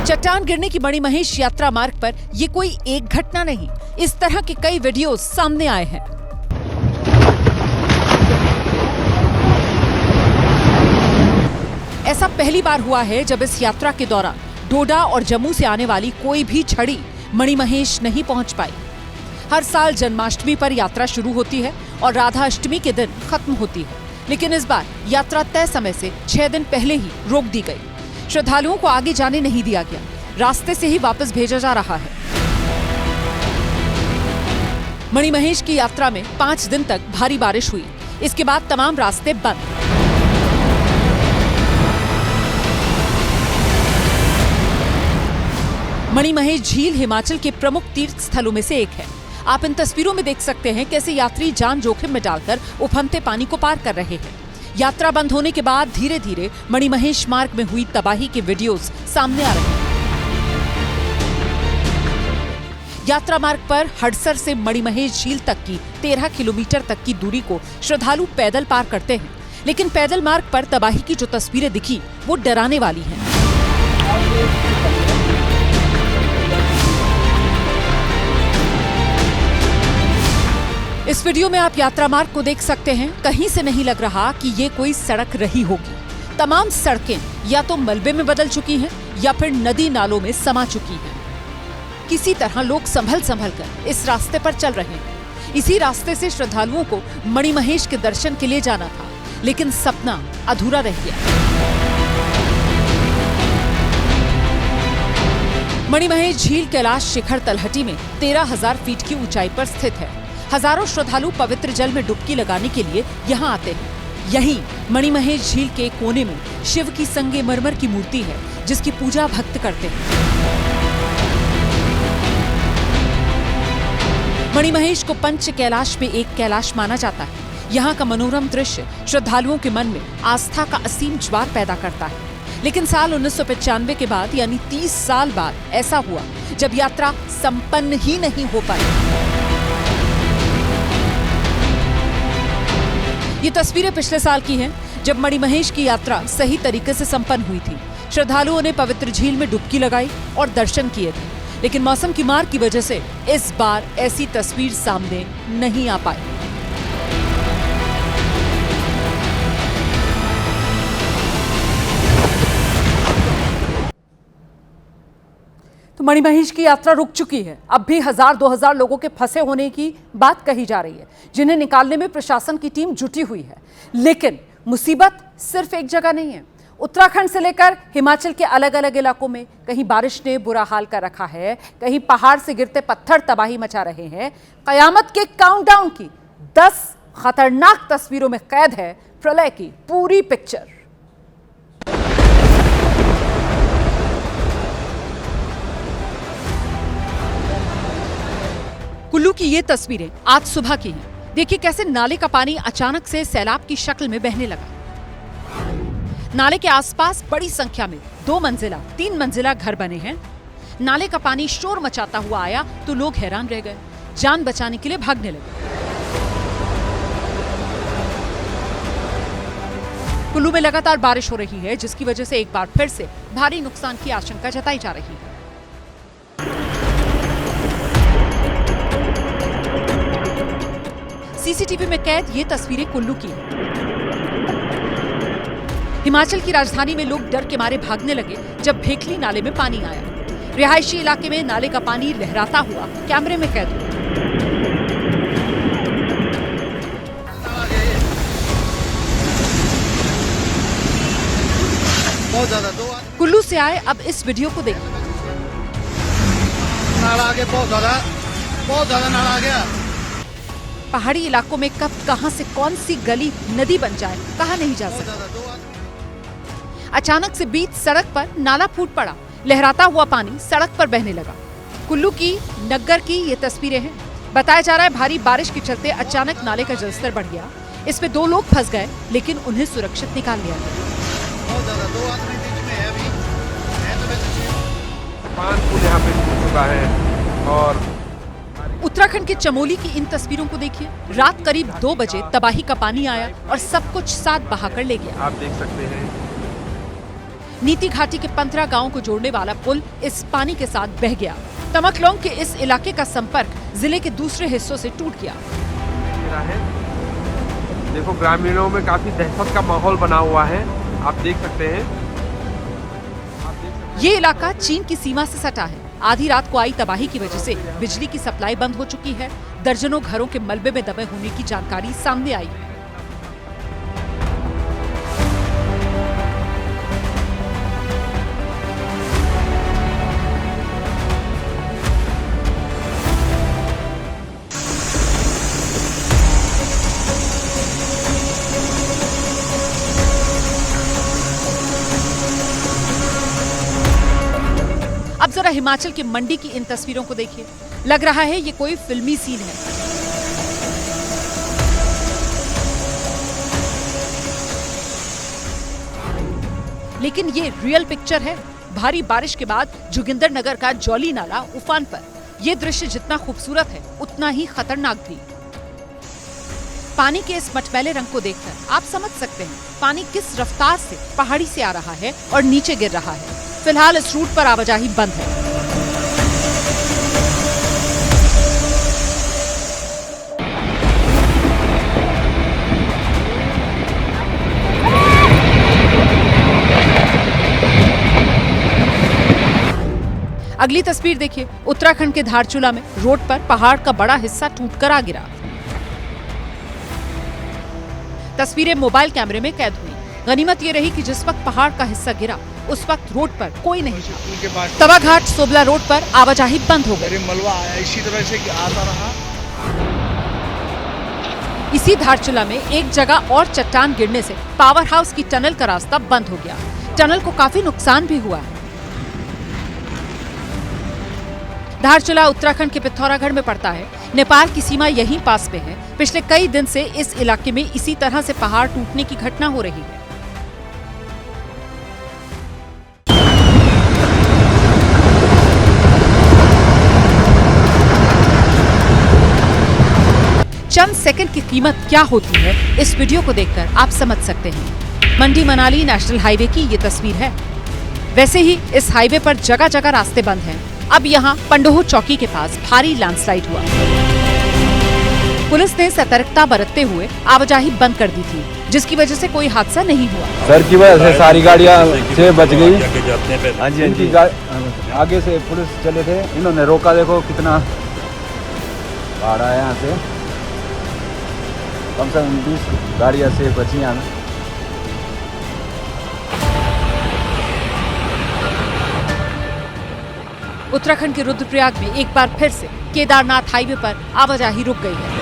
चट्टान गिरने की मणिमहेश यात्रा मार्ग पर यह कोई एक घटना नहीं, इस तरह के कई वीडियोस सामने आए हैं। ऐसा पहली बार हुआ है जब इस यात्रा के दौरान डोडा और जम्मू से आने वाली कोई भी छड़ी मणिमहेश नहीं पहुंच पाई। हर साल जन्माष्टमी पर यात्रा शुरू होती है और राधा अष्टमी के दिन खत्म होती है, लेकिन इस बार यात्रा तय समय से 6 दिन पहले ही रोक दी गई। श्रद्धालुओं को आगे जाने नहीं दिया गया, रास्ते से ही वापस भेजा जा रहा है। मणिमहेश की यात्रा में 5 दिन तक भारी बारिश हुई। इसके बाद तमाम रास्ते बंद। मणिमहेश झील हिमाचल के प्रमुख तीर्थ स्थलों में से एक है। आप इन तस्वीरों में देख सकते हैं कैसे यात्री जान जोखिम में डालकर उफनते पानी को पार कर रहे हैं। यात्रा बंद होने के बाद धीरे धीरे मणिमहेश मार्ग में हुई तबाही के वीडियोस सामने आ रहे हैं। यात्रा मार्ग पर हडसर से मणिमहेश झील तक की 13 किलोमीटर तक की दूरी को श्रद्धालु पैदल पार करते हैं, लेकिन पैदल मार्ग पर तबाही की जो तस्वीरें दिखी वो डराने वाली हैं। इस वीडियो में आप यात्रा मार्ग को देख सकते हैं। कहीं से नहीं लग रहा कि ये कोई सड़क रही होगी। तमाम सड़कें या तो मलबे में बदल चुकी हैं या फिर नदी नालों में समा चुकी हैं। किसी तरह लोग संभल कर इस रास्ते पर चल रहे हैं। इसी रास्ते से श्रद्धालुओं को मणिमहेश के दर्शन के लिए जाना था, लेकिन सपना अधूरा रह गया। मणिमहेश झील कैलाश शिखर तलहटी में 13,000 फीट की ऊंचाई पर स्थित है। हजारों श्रद्धालु पवित्र जल में डुबकी लगाने के लिए यहाँ आते हैं। यहीं मणिमहेश झील के कोने में शिव की संगमरमर की मूर्ति है, जिसकी पूजा भक्त करते हैं। मणिमहेश को पंच कैलाश में एक कैलाश माना जाता है। यहाँ का मनोरम दृश्य श्रद्धालुओं के मन में आस्था का असीम ज्वार पैदा करता है। लेकिन साल 1995 के बाद यानी 30 साल बाद ऐसा हुआ जब यात्रा संपन्न ही नहीं हो पाई। ये तस्वीरें पिछले साल की हैं, जब मणिमहेश की यात्रा सही तरीके से संपन्न हुई थी। श्रद्धालुओं ने पवित्र झील में डुबकी लगाई और दर्शन किए थे, लेकिन मौसम की मार की वजह से इस बार ऐसी तस्वीर सामने नहीं आ पाई। तो मणिमहेश की यात्रा रुक चुकी है। अब भी 1000-2000 लोगों के फंसे होने की बात कही जा रही है, जिन्हें निकालने में प्रशासन की टीम जुटी हुई है। लेकिन मुसीबत सिर्फ एक जगह नहीं है। उत्तराखंड से लेकर हिमाचल के अलग अलग इलाकों में कहीं बारिश ने बुरा हाल कर रखा है, कहीं पहाड़ से गिरते पत्थर तबाही मचा रहे हैं। कयामत के काउंटडाउन की 10 खतरनाक तस्वीरों में कैद है प्रलय की पूरी पिक्चर। कुल्लू की ये तस्वीरें आज सुबह की हैं। देखिए कैसे नाले का पानी अचानक से सैलाब की शक्ल में बहने लगा। नाले के आसपास बड़ी संख्या में 2 मंजिला 3 मंजिला घर बने हैं। नाले का पानी शोर मचाता हुआ आया तो लोग हैरान रह गए, जान बचाने के लिए भागने लगे। कुल्लू में लगातार बारिश हो रही है, जिसकी वजह से एक बार फिर से भारी नुकसान की आशंका जताई जा रही है। सीसीटीवी में कैद ये तस्वीरें कुल्लू की हैं। हिमाचल की राजधानी में लोग डर के मारे भागने लगे जब भेखली नाले में पानी आया। रिहायशी इलाके में नाले का पानी लहराता हुआ कैमरे में कैद हुआ। बहुत ज्यादा। कुल्लू से आए अब इस वीडियो को देखिए। नाला आ गया, बहुत ज्यादा नाला आ गया। पहाड़ी इलाकों में कब कहां से कौन सी गली नदी बन जाए कहा नहीं जा सकता। अचानक से बीच सड़क पर नाला फूट पड़ा, लहराता हुआ पानी सड़क पर बहने लगा। कुल्लू की नग्गर की ये तस्वीरें हैं। बताया जा रहा है भारी बारिश के चलते अचानक नाले का जलस्तर बढ़ गया। इसमें 2 लोग फंस गए, लेकिन उन्हें सुरक्षित निकाल लिया गया। बहुत ज्यादा, 2 आदमी बीच में है अभी। पुल यहाँ पे टूट चुका है। और उत्तराखंड के चमोली की इन तस्वीरों को देखिए। रात करीब 2 बजे तबाही का पानी आया और सब कुछ साथ बहाकर ले गया। आप देख सकते हैं नीति घाटी के 15 गांवों को जोड़ने वाला पुल इस पानी के साथ बह गया। तमकलोंग के इस इलाके का संपर्क जिले के दूसरे हिस्सों से टूट गया। देखो, ग्रामीणों में काफी दहशत का माहौल बना हुआ है, आप देख सकते हैं। ये इलाका चीन की सीमा से सटा है। आधी रात को आई तबाही की वजह से बिजली की सप्लाई बंद हो चुकी है। दर्जनों घरों के मलबे में दबे होने की जानकारी सामने आई है। अब जरा हिमाचल की मंडी की इन तस्वीरों को देखिए। लग रहा है ये कोई फिल्मी सीन है। लेकिन ये रियल पिक्चर है। भारी बारिश के बाद जोगिंदरनगर का जौली नाला उफान पर। यह दृश्य जितना खूबसूरत है उतना ही खतरनाक भी। पानी के इस मटमैले रंग को देखकर आप समझ सकते हैं पानी किस रफ्तार से पहाड़ी से आ रहा है और नीचे गिर रहा है। फिलहाल इस रूट पर आवाजाही बंद है। अगली तस्वीर देखिए। उत्तराखंड के धारचूला में रोड पर पहाड़ का बड़ा हिस्सा टूटकर आ गिरा। तस्वीरें मोबाइल कैमरे में कैद हुई। गनीमत ये रही कि जिस वक्त पहाड़ का हिस्सा गिरा उस वक्त रोड पर कोई नहीं था। तवाघाट सोबला रोड पर आवाजाही बंद हो गई। मलबा आया इसी तरह से आता रहा। इसी धारचूला में एक जगह और चट्टान गिरने से पावर हाउस की टनल का रास्ता बंद हो गया। टनल को काफी नुकसान भी हुआ है। धारचूला उत्तराखंड के पिथौरागढ़ में पड़ता है। नेपाल की सीमा यहीं पास में है। पिछले कई दिन से इस इलाके में इसी तरह से पहाड़ टूटने की घटना हो रही है। चंद सेकंड की कीमत क्या होती है इस वीडियो को देखकर आप समझ सकते हैं। मंडी मनाली नेशनल हाईवे की ये तस्वीर है। वैसे ही इस हाईवे पर जगह जगह रास्ते बंद हैं। अब यहाँ पंडोह चौकी के पास भारी लैंडस्लाइड हुआ। पुलिस ने सतर्कता बरतते हुए आवाजाही बंद कर दी थी, जिसकी वजह से कोई हादसा नहीं हुआ। सर की वजह से सारी गाड़ियाँ से बच गई। हाँ जी, आगे से पुलिस चले थे, इन्होंने रोका। देखो कितना भाड़ा है यहाँ से, कम से कम 20 गाड़ियाँ से बची यहाँ। उत्तराखंड के रुद्रप्रयाग में एक बार फिर से केदारनाथ हाईवे पर आवाजाही रुक गई है।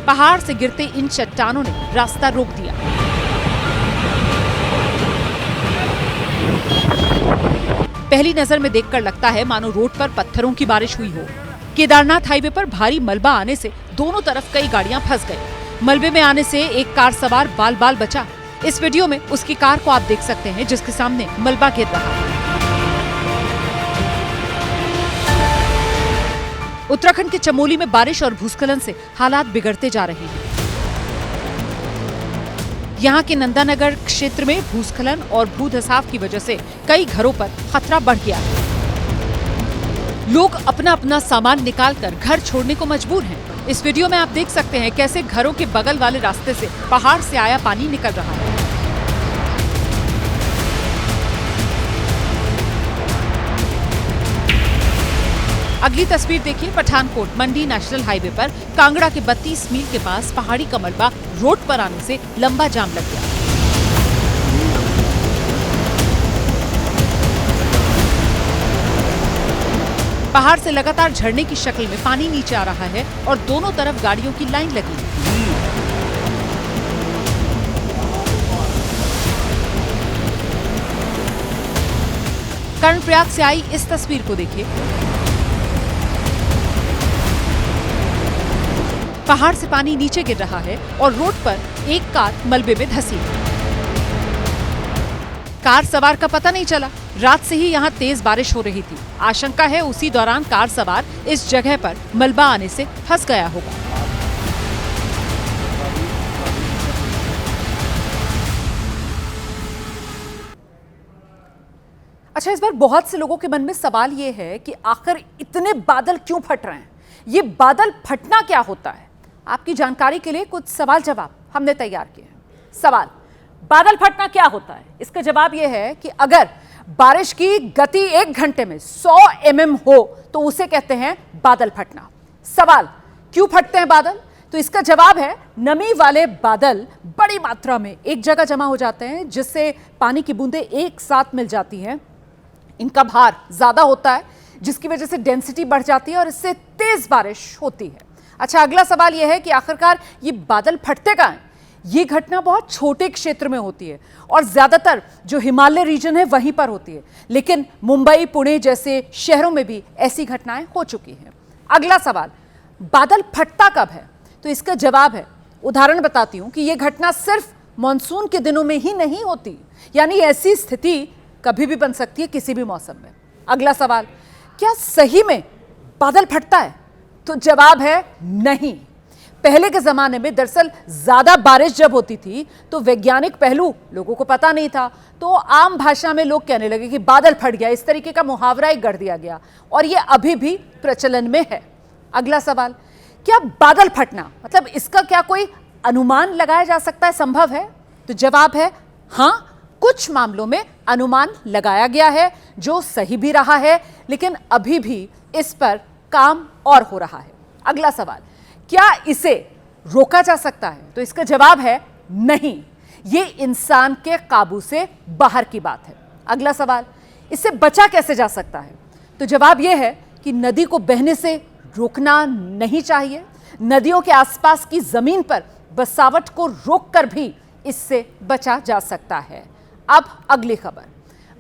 पहाड़ से गिरते इन चट्टानों ने रास्ता रोक दिया। पहली नजर में देखकर लगता है मानो रोड पर पत्थरों की बारिश हुई हो। केदारनाथ हाईवे पर भारी मलबा आने से दोनों तरफ कई गाड़ियां फंस गई। मलबे में आने से एक कार सवार बाल बाल बचा। इस वीडियो में उसकी कार को आप देख सकते हैं, जिसके सामने मलबा गिर रहा है। उत्तराखंड के चमोली में बारिश और भूस्खलन से हालात बिगड़ते जा रहे हैं। यहाँ के नंदानगर क्षेत्र में भूस्खलन और भूधसाव की वजह से कई घरों पर खतरा बढ़ गया है। लोग अपना अपना सामान निकालकर घर छोड़ने को मजबूर हैं। इस वीडियो में आप देख सकते हैं कैसे घरों के बगल वाले रास्ते से पहाड़ से आया पानी निकल रहा है। अगली तस्वीर देखिए, पठानकोट मंडी नेशनल हाईवे पर कांगड़ा के 32 मील के पास पहाड़ी का मलबा रोड पर आने से लंबा जाम लग गया। पहाड़ से लगातार झरने की शक्ल में पानी नीचे आ रहा है और दोनों तरफ गाड़ियों की लाइन लगी है। कर्णप्रयाग से आई इस तस्वीर को देखिए। पहाड़ से पानी नीचे गिर रहा है और रोड पर एक कार मलबे में धंसी है। कार सवार का पता नहीं चला। रात से ही यहाँ तेज बारिश हो रही थी। आशंका है उसी दौरान कार सवार इस जगह पर मलबा आने से फंस गया होगा। अच्छा, इस बार बहुत से लोगों के मन में सवाल ये है कि आखिर इतने बादल क्यों फट रहे हैं? ये बादल फटना क्या होता है? आपकी जानकारी के लिए कुछ सवाल जवाब हमने तैयार किए हैं। सवाल, बादल फटना क्या होता है? इसका जवाब यह है कि अगर बारिश की गति 1 घंटे में 100 mm हो तो उसे कहते हैं बादल फटना। सवाल, क्यों फटते हैं बादल? तो इसका जवाब है नमी वाले बादल बड़ी मात्रा में एक जगह जमा हो जाते हैं, जिससे पानी की बूंदें एक साथ मिल जाती हैं। इनका भार ज्यादा होता है, जिसकी वजह से डेंसिटी बढ़ जाती है और इससे तेज बारिश होती है। अच्छा, अगला सवाल यह है कि आखिरकार ये बादल फटते कहाँ हैं? ये घटना बहुत छोटे क्षेत्र में होती है और ज्यादातर जो हिमालय रीजन है वहीं पर होती है, लेकिन मुंबई, पुणे जैसे शहरों में भी ऐसी घटनाएं हो चुकी हैं। अगला सवाल, बादल फटता कब है? तो इसका जवाब है, उदाहरण बताती हूं कि यह घटना सिर्फ मानसून के दिनों में ही नहीं होती, यानी ऐसी स्थिति कभी भी बन सकती है किसी भी मौसम में। अगला सवाल, क्या सही में बादल फटता है? तो जवाब है नहीं। पहले के जमाने में दरअसल ज्यादा बारिश जब होती थी तो वैज्ञानिक पहलू लोगों को पता नहीं था, तो आम भाषा में लोग कहने लगे कि बादल फट गया। इस तरीके का मुहावरा ही गढ़ दिया गया और यह अभी भी प्रचलन में है। अगला सवाल, क्या बादल फटना मतलब इसका क्या कोई अनुमान लगाया जा सकता है, संभव है? तो जवाब है हाँ, कुछ मामलों में अनुमान लगाया गया है जो सही भी रहा है, लेकिन अभी भी इस पर काम और हो रहा है। अगला सवाल, क्या इसे रोका जा सकता है? तो इसका जवाब है नहीं, ये इंसान के काबू से बाहर की बात है। अगला सवाल, इससे बचा कैसे जा सकता है? तो जवाब यह है कि नदी को बहने से रोकना नहीं चाहिए। नदियों के आसपास की जमीन पर बसावट को रोककर भी इससे बचा जा सकता है। अब अगली खबर,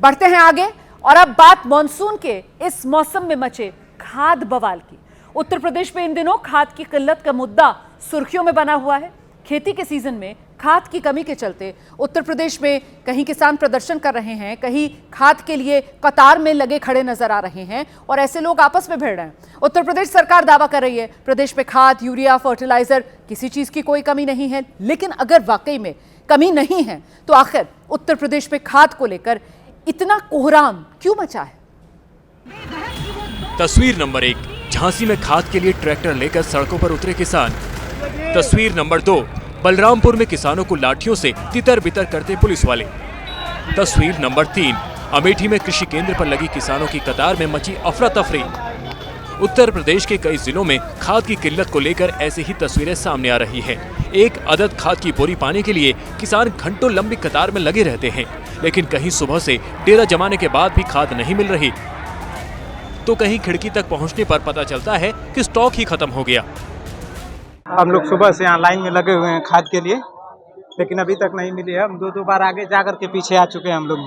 बढ़ते हैं आगे और अब बात मॉनसून के इस मौसम में मचे खाद बवाल की। उत्तर प्रदेश में इन दिनों खाद की किल्लत का मुद्दा सुर्खियों में बना हुआ है। खेती के सीजन में खाद की कमी के चलते उत्तर प्रदेश में कहीं किसान प्रदर्शन कर रहे हैं, कहीं खाद के लिए कतार में लगे खड़े नजर आ रहे हैं और ऐसे लोग आपस में भिड़ रहे हैं। उत्तर प्रदेश सरकार दावा कर रही है प्रदेश में खाद, यूरिया, फर्टिलाइजर किसी चीज की कोई कमी नहीं है, लेकिन अगर वाकई में कमी नहीं है तो आखिर उत्तर प्रदेश में खाद को लेकर इतना कोहराम क्यों मचा है? तस्वीर नंबर 1, झांसी में खाद के लिए ट्रैक्टर लेकर सड़कों पर उतरे किसान। तस्वीर नंबर 2, बलरामपुर में किसानों को लाठियों से तितर बितर करते पुलिस वाले। तस्वीर नंबर 3, अमेठी में कृषि केंद्र पर लगी किसानों की कतार में मची अफरा तफरी। उत्तर प्रदेश के कई जिलों में खाद की किल्लत को लेकर ऐसी ही तस्वीरें सामने आ रही हैं। एक अदद खाद की बोरी पाने के लिए किसान घंटों लंबी कतार में लगे रहते हैं, लेकिन कहीं सुबह से डेरा जमाने के बाद भी खाद नहीं मिल रही, तो कहीं खिड़की तक पहुंचने पर पता चलता है कि स्टॉक ही खत्म हो गया। हम लोग सुबह से यहाँ लाइन में लगे हुए हैं खाद के लिए, लेकिन अभी तक नहीं मिली है। हम 2 बार आगे जाकर के पीछे आ चुके हैं हम लोग।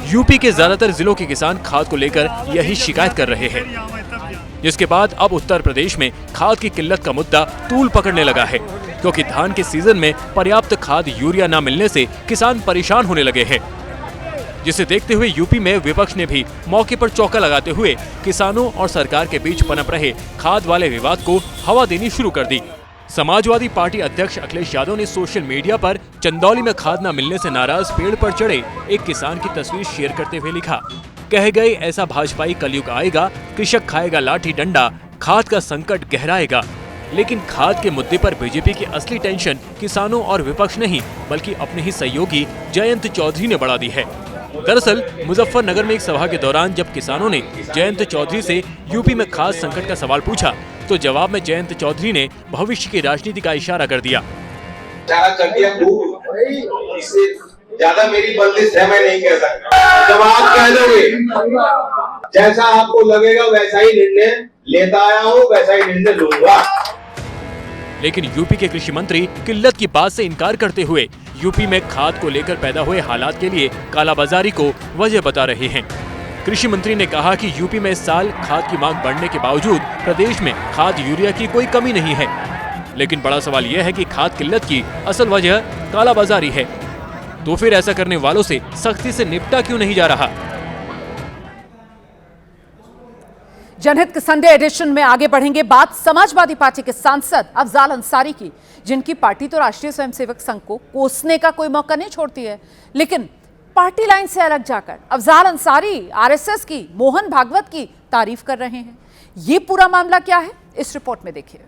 यूपी के ज्यादातर जिलों के किसान खाद को लेकर यही शिकायत कर रहे हैं, जिसके बाद अब उत्तर प्रदेश में खाद की किल्लत का मुद्दा तूल पकड़ने लगा है, क्योंकि धान के सीजन में पर्याप्त खाद, यूरिया न मिलने से किसान परेशान होने लगे हैं। जिसे देखते हुए यूपी में विपक्ष ने भी मौके पर चौका लगाते हुए किसानों और सरकार के बीच पनप रहे खाद वाले विवाद को हवा देनी शुरू कर दी। समाजवादी पार्टी अध्यक्ष अखिलेश यादव ने सोशल मीडिया पर चंदौली में खाद न मिलने से नाराज पेड़ पर चढ़े एक किसान की तस्वीर शेयर करते हुए लिखा, कह गए ऐसा भाजपाई कलयुग आएगा, कृषक खाएगा लाठी डंडा, खाद का संकट गहराएगा। लेकिन खाद के मुद्दे पर बीजेपी की असली टेंशन किसानों और विपक्ष नहीं, बल्कि अपने ही सहयोगी जयंत चौधरी ने बढ़ा दी है। दरअसल मुजफ्फरनगर में एक सभा के दौरान जब किसानों ने जयंत चौधरी से यूपी में खाद संकट का सवाल पूछा तो जवाब में जयंत चौधरी ने भविष्य की राजनीति का इशारा कर दिया। कर दिया इससे ज्यादा मेरी बंदिश है, मैं नहीं कह सकता। जब आप कह दोगे जैसा आपको लगेगा वैसा ही निर्णय लेता आया हूँ, वैसा ही निर्णय लूंगा। लेकिन यूपी के कृषि मंत्री किल्लत की बात से इनकार करते हुए यूपी में खाद को लेकर पैदा हुए हालात के लिए कालाबाजारी को वजह बता रहे हैं। कृषि मंत्री ने कहा कि यूपी में इस साल खाद की मांग बढ़ने के बावजूद प्रदेश में खाद यूरिया की कोई कमी नहीं है। लेकिन बड़ा सवाल यह है कि खाद किल्लत की असल वजह कालाबाजारी है। तो फिर ऐसा करने वालों से सख्ती से निपटा क्यों नहीं जा रहा? जनहित के संडे एडिशन में आगे बढ़ेंगे बात समाजवादी पार्टी के सांसद अफजाल अंसारी की, जिनकी पार्टी तो राष्ट्रीय स्वयंसेवक संघ को कोसने का कोई मौका नहीं छोड़ती है, लेकिन पार्टी लाइन से अलग जाकर अफजाल अंसारी आरएसएस की, मोहन भागवत की तारीफ कर रहे हैं। ये पूरा मामला क्या है, इस रिपोर्ट में देखिए।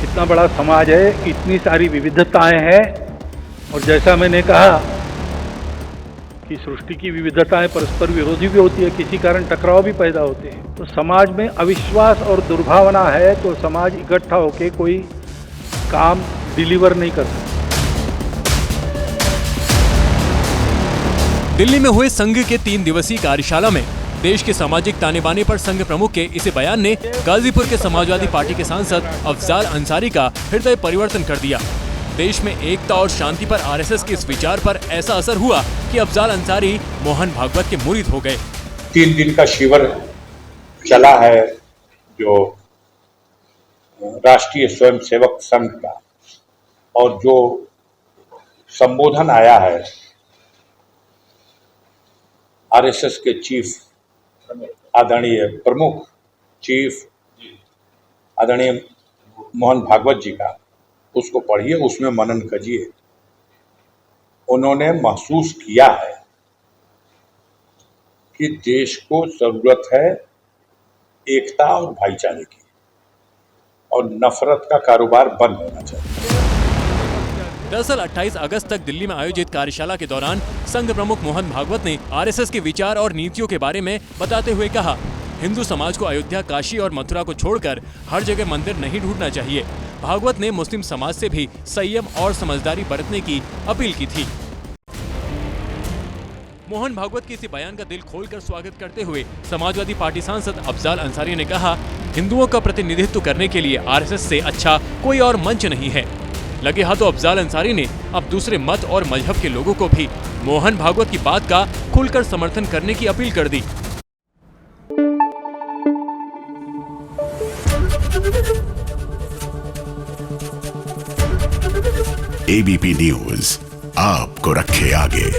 इतना बड़ा समाज है, इतनी सारी विविधताएं हैं, और जैसा मैंने कहा कि सृष्टि की विविधताएं परस्पर विरोधी भी होती है, किसी कारण टकराव भी पैदा होते हैं। तो समाज में अविश्वास और दुर्भावना है तो समाज इकट्ठा होकर कोई काम डिलीवर नहीं कर सकता। दिल्ली में हुए संघ के 3 दिवसीय कार्यशाला में देश के सामाजिक ताने बाने पर संघ प्रमुख के इस बयान ने गाजीपुर के समाजवादी पार्टी के सांसद अफजाल अंसारी का हृदय परिवर्तन कर दिया। देश में एकता और शांति पर आरएसएस के इस विचार पर ऐसा असर हुआ कि अफजाल अंसारी मोहन भागवत के मुरीद हो गए। 3 दिन का शिविर चला है जो राष्ट्रीय स्वयंसेवक संघ का, और जो संबोधन आया है आरएसएस के चीफ आदरणीय प्रमुख चीफ आदरणीय मोहन भागवत जी का, उसको पढ़िए, उसमें मनन करिए। उन्होंने महसूस किया है कि देश को जरूरत है एकता और भाईचारे की, और नफरत का कारोबार बंद होना चाहिए। दरअसल 28 अगस्त तक दिल्ली में आयोजित कार्यशाला के दौरान संघ प्रमुख मोहन भागवत ने आरएसएस के विचार और नीतियों के बारे में बताते हुए कहा, हिंदू समाज को अयोध्या, काशी और मथुरा को छोड़कर हर जगह मंदिर नहीं ढूंढना चाहिए। भागवत ने मुस्लिम समाज से भी संयम और समझदारी बरतने की अपील की थी। मोहन भागवत के इसी बयान का दिल खोलकर स्वागत करते हुए समाजवादी पार्टी सांसद अफजाल अंसारी ने कहा, हिंदुओं का प्रतिनिधित्व करने के लिए आरएसएस से अच्छा कोई और मंच नहीं है। लगे हाथों अफजाल अंसारी ने अब दूसरे मत और मजहब के लोगों को भी मोहन भागवत की बात का खुलकर समर्थन करने की अपील कर दी। एबीपी न्यूज आपको रखे आगे।